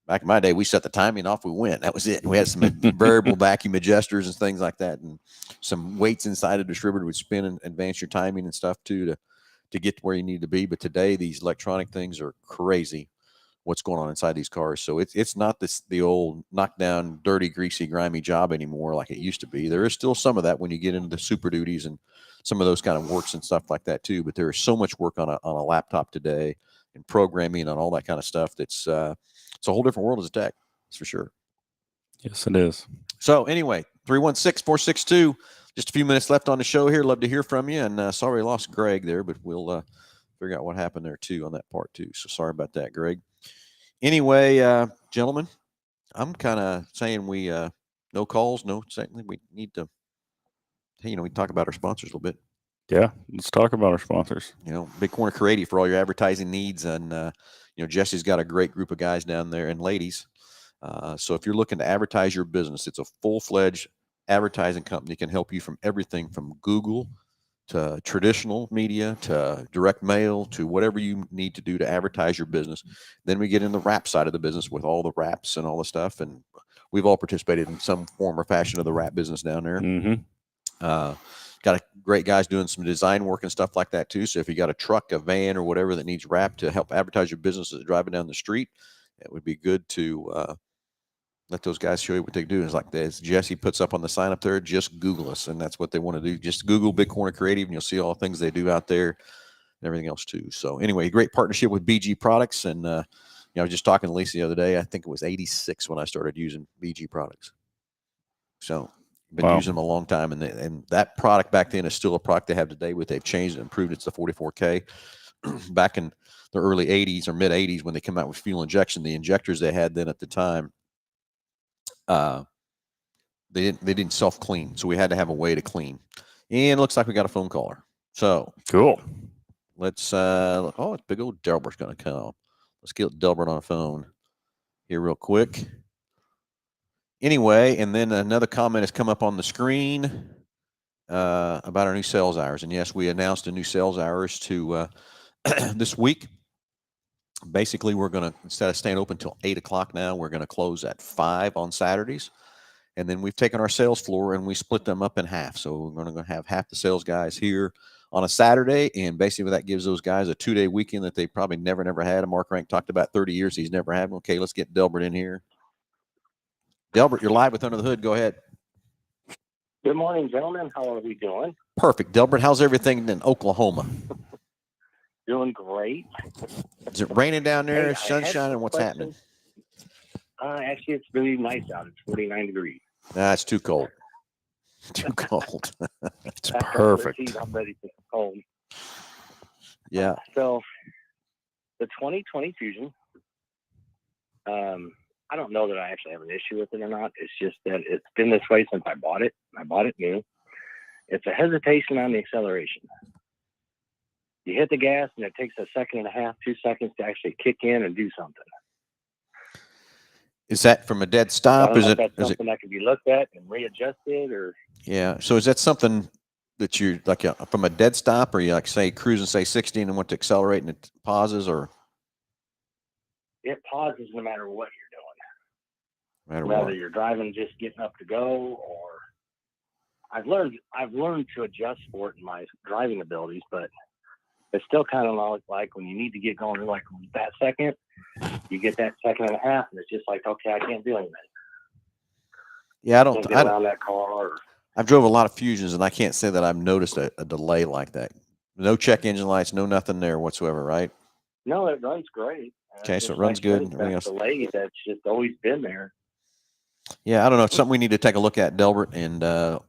Back in my day, we set the timing, off we went. That was it. We had some variable vacuum adjusters and things like that, and some weights inside a distributor would spin and advance your timing and stuff too to get to where you need to be. But today, these electronic things are crazy. What's going on inside these cars. So it's not the old knockdown, dirty, greasy, grimy job anymore like it used to be. There is still some of that when you get into the Super Duties and some of those kind of works and stuff like that too. But there is so much work on a laptop today, and programming and all that kind of stuff. It's a whole different world as a tech. That's for sure. Yes, it is. So anyway, 316-462, just a few minutes left on the show here. Love to hear from you. And sorry I lost Greg there, but we'll figure out what happened there too on that part too. So sorry about that, Greg. Anyway, gentlemen, I'm kind of saying we no calls, no second. We need to, we talk about our sponsors a little bit. Yeah, let's talk about our sponsors. Big Corner Creative for all your advertising needs, and Jesse's got a great group of guys down there and ladies. So if you're looking to advertise your business, it's a full-fledged advertising company. Can help you from everything from Google to traditional media, to direct mail, to whatever you need to do to advertise your business. Then we get in the wrap side of the business with all the wraps and all the stuff. And we've all participated in some form or fashion of the wrap business down there. Mm-hmm. got great guys doing some design work and stuff like that too. So if you got a truck, a van, or whatever that needs wrapped to help advertise your business as driving down the street, it would be good to let those guys show you what they do. It's like this. Jesse puts up on the sign up there, just Google us, and that's what they want to do. Just Google Big Corner Creative, and you'll see all the things they do out there and everything else too. So anyway, great partnership with BG Products. And I was just talking to Lisa the other day. I think it was 86 when I started using BG Products. So been using them a long time, and that product back then is still a product they have today. But they've changed and improved. It's the 44K. Back in the early 80s or mid 80s when they came out with fuel injection, the injectors they had then at the time, they didn't self clean, so we had to have a way to clean. And it looks like we got a phone caller. So cool. Let's it's big old Delbert's gonna come. Let's get Delbert on the phone here real quick. Anyway, and then another comment has come up on the screen about our new sales hours. And yes, we announced a new sales hours to this week. Basically, we're going to, instead of staying open until 8 o'clock now, we're going to close at 5 on Saturdays. And then we've taken our sales floor and we split them up in half. So we're going to have half the sales guys here on a Saturday. And basically that gives those guys a 2-day weekend that they probably never had. And Mark Rank talked about 30 years he's never had one. Okay, let's get Delbert in here. Delbert, you're live with Under the Hood. Go ahead. Good morning, gentlemen. How are we doing? Perfect. Delbert, how's everything in Oklahoma? Doing great. Is it raining down there? Hey, Sunshine, and what's happening? Actually, it's really nice out. It's 49 degrees. Nah, it's too cold. Too cold. It's perfect. I'm ready for the cold. Yeah. So, the 2020 Fusion, I don't know that I actually have an issue with it or not. It's just that it's been this way since I bought it. I bought it new. It's a hesitation on the acceleration. You hit the gas and it takes a second and a half, 2 seconds to actually kick in and do something. Is that from a dead stop? Is that something that can be looked at and readjusted, or? Yeah. So is that something that you like from a dead stop, or you like say cruising, say 60 and want to accelerate and it pauses, or? It pauses no matter what you're doing. No matter Whether you're driving, just getting up to go, or I've learned to adjust for it in my driving abilities, but it's still kind of like when you need to get going, like that second, you get that second and a half, and it's just like, okay, I can't do anything. Yeah, I can't get around that car. Or, I've drove a lot of Fusions, and I can't say that I've noticed a delay like that. No check engine lights, no nothing there whatsoever, right? No, it runs great. Okay, so it runs good. That delay that's just always been there. Yeah, I don't know. It's something we need to take a look at, Delbert. And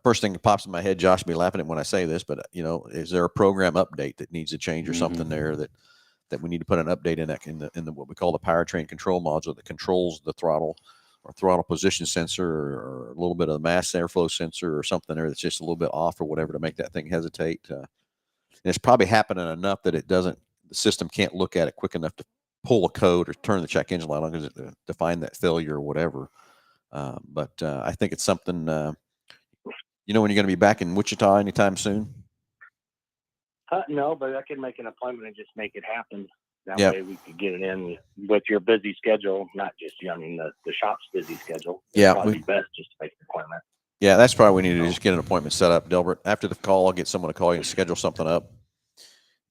first thing that pops in my head, Josh will be laughing at when I say this, but is there a program update that needs to change or something there that we need to put an update in the what we call the powertrain control module that controls the throttle or throttle position sensor or a little bit of the mass airflow sensor or something there that's just a little bit off or whatever to make that thing hesitate. And it's probably happening enough that the system can't look at it quick enough to pull a code or turn the check engine light on to find that failure or whatever. But I think it's something, when you're going to be back in Wichita anytime soon? No, but I can make an appointment and just make it happen. That way we could get it in with your busy schedule, not just, the shop's busy schedule. It'd probably be best just to make an appointment. Yeah, that's probably what we need to do, just get an appointment set up, Delbert. After the call, I'll get someone to call you and schedule something up.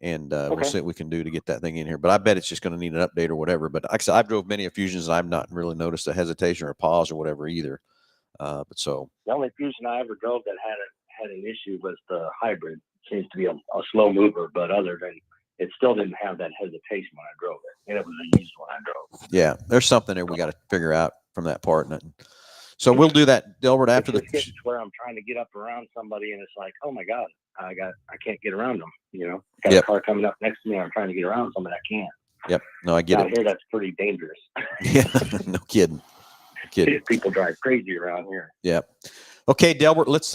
And we'll see what we can do to get that thing in here. But I bet it's just going to need an update or whatever. But like I said, I've drove many Fusions, and I've not really noticed a hesitation or a pause or whatever either. The only Fusion I ever drove that had an issue was the hybrid. It seems to be a slow mover, but other than it still didn't have that hesitation when I drove it, and it was a used one I drove. Yeah, there's something there we got to figure out from that part. So we'll do that, Delbert, after the. It's where I'm trying to get up around somebody, and it's like, oh my God, I can't get around them. Got a car coming up next to me, and I'm trying to get around somebody, I can't. Yep. No, I get it. Out here, that's pretty dangerous. Yeah, no kidding. People drive crazy around here. Yep. Okay, Delbert, let's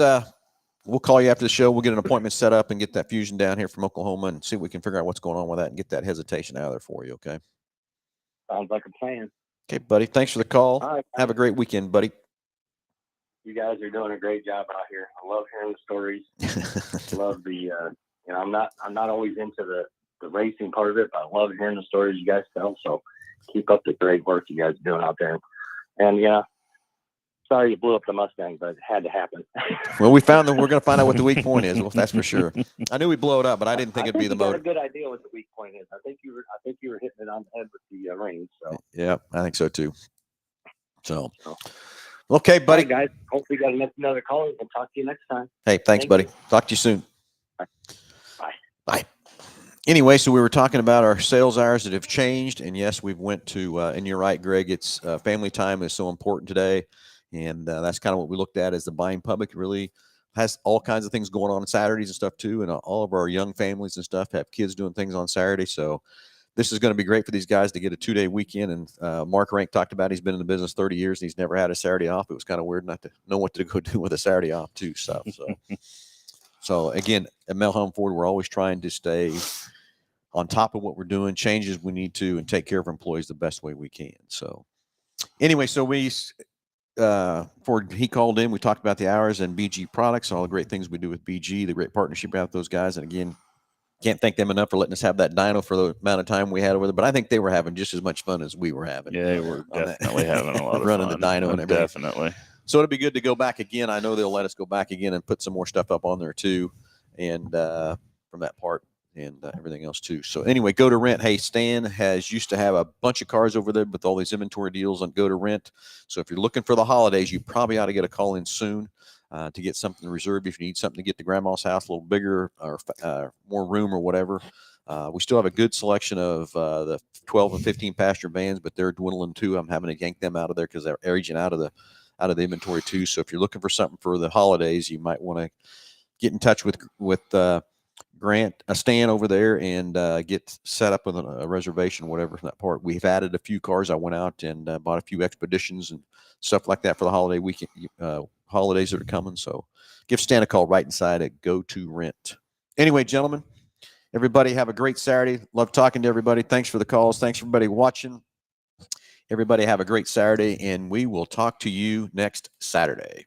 we'll call you after the show. We'll get an appointment set up and get that Fusion down here from Oklahoma and see if we can figure out what's going on with that and get that hesitation out of there for you. Okay. Sounds like a plan. Okay, buddy. Thanks for the call. All right. Have a great weekend, buddy. You guys are doing a great job out here. I love hearing the stories. Love the, I'm not always into the racing part of it, but I love hearing the stories you guys tell. So keep up the great work you guys are doing out there. And Sorry you blew up the Mustang, but it had to happen. Well, we found that we're going to find out what the weak point is. Well, that's for sure. I knew we'd blow it up, but I didn't think it'd be the you got motor. a good idea what the weak point is. I think you were hitting it on the head with the range. So Yeah, I think so too. So, okay, buddy. All right, guys. Hopefully, we got another call. We'll talk to you next time. Hey, thanks, Thank buddy. you. Talk to you soon. Bye. Bye. Anyway, so we were talking about our sales hours that have changed, and yes, we've went to. And you're right, Greg. It's family time is so important today, and that's kind of what we looked at as the buying public really has all kinds of things going on Saturdays and stuff too, and all of our young families and stuff have kids doing things on Saturday. So this is going to be great for these guys to get a 2-day weekend. And Mark Rank talked about he's been in the business 30 years and he's never had a Saturday off. It was kind of weird not to know what to go do with a Saturday off too. So again, at Mel Hambelton Ford, we're always trying to stay on top of what we're doing, changes we need to, and take care of our employees the best way we can. So anyway, so Ford, he called in, we talked about the hours and BG products, all the great things we do with BG, the great partnership we have with those guys. And again, can't thank them enough for letting us have that dyno for the amount of time we had over there. But I think they were having just as much fun as we were having. Yeah, they were definitely having a lot of running fun. the dyno and everything. Definitely. So it'll be good to go back again. I know they'll let us go back again and put some more stuff up on there too, and from that part and everything else too. So anyway, Go to Rent. Hey, Stan used to have a bunch of cars over there with all these inventory deals on Go to Rent. So if you're looking for the holidays, you probably ought to get a call in soon to get something reserved if you need something to get to grandma's house a little bigger or more room or whatever. We still have a good selection of the 12 and 15 passenger vans, but they're dwindling too. I'm having to yank them out of there because they're aging out of the inventory too. So if you're looking for something for the holidays, you might want to get in touch with Stan over there and get set up with a reservation or whatever from that part. We've added a few cars. I went out and bought a few Expeditions and stuff like that for the holiday weekend, holidays that are coming. So give Stan a call right inside at Go to Rent. Anyway, gentlemen, everybody have a great Saturday. Love talking to everybody. Thanks for the calls. Thanks for everybody watching. Everybody have a great Saturday, and we will talk to you next Saturday.